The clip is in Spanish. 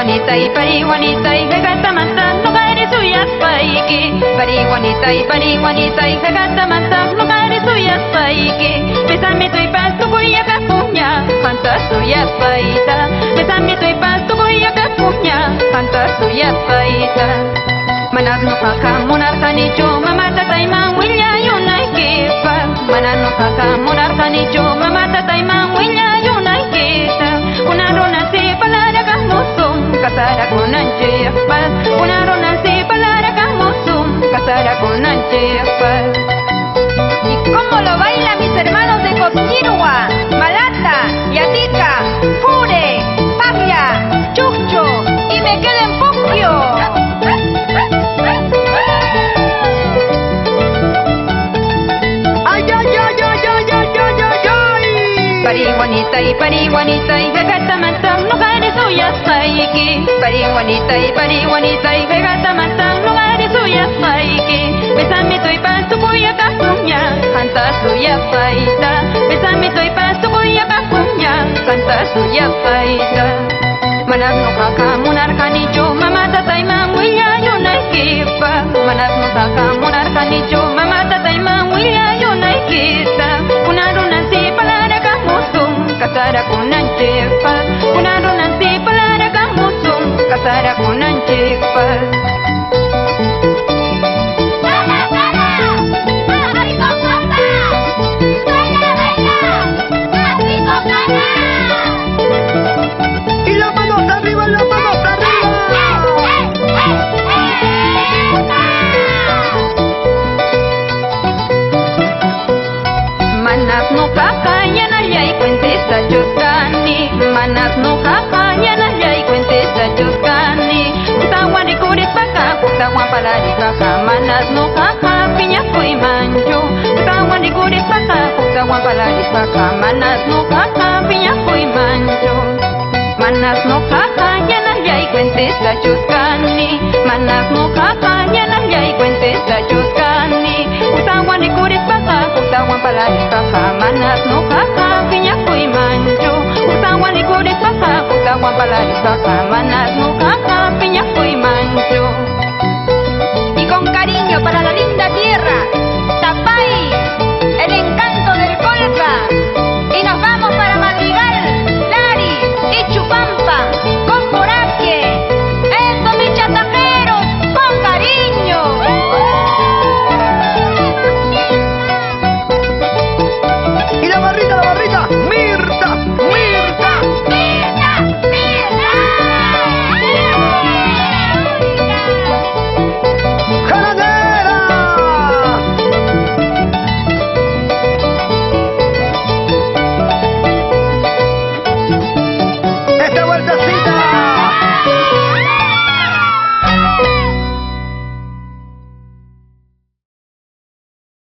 wanita y jagata manta nukari suyas paiki. Bari wanita y jagata manta nukari suyas paiki. Besame tu y pasto voy a capuña, canta suyas paita. Besame tu y pasto voy a capuña, canta suyas paita. Manar no kaka monarca ni yo mamá tata y man willa yuna kipa. Manar no kaka monarca ni yo mamá tata y man willa yuna kita. Una rona si palara kamusum kasara con anchepas. Una rona si palara kamusum kasara con anchepas. ¿Y cómo lo bailan mis hermanos de Cosquirua, Malata, Yatica, Pure, Paglia, Chucho y me queda en Puquio? Pari wanita y jagata manta nukari suyas paiki. Pari wanita y jagata manta nukari suyas paiki. Besame tu y pasto voy a capuña, canta suya paita. Besame tu y pasto voy a capuña, canta suya paita. Manas no kaka monarca ni yo mamá tata y man willa yuna kipa. Manas no kaka monarca ni yo mamá tata y man willa yuna kita. Una runa si palara kamusum kasara con anchepas. Una runa si palara kamusum kasara con anchepas. Y las manos arriba, las manos arriba. Manas no kakaya na yay kwente sa Diyos kani. Manas no kakaya na yay kwente sa Diyos kani. Kutawan di kurit baka, kutawan pala di baka. Manas no kaka, pinya ko'y manjo. Kutawan di kurit baka, kutawan pala di baka. Manas no kaka, pinya ko'y manjo. Manas no kakaya na yay kwente sa Diyos kani. Manas no kakaya na yay kwente sa Diyos kani. Kutawan di kurit baka, kutawan pala di baka. Manas no kaka, pinya ko'y manjo. Kutawan di kurit baka, kutawan pala di baka. Manas no kaka, pinya ko'y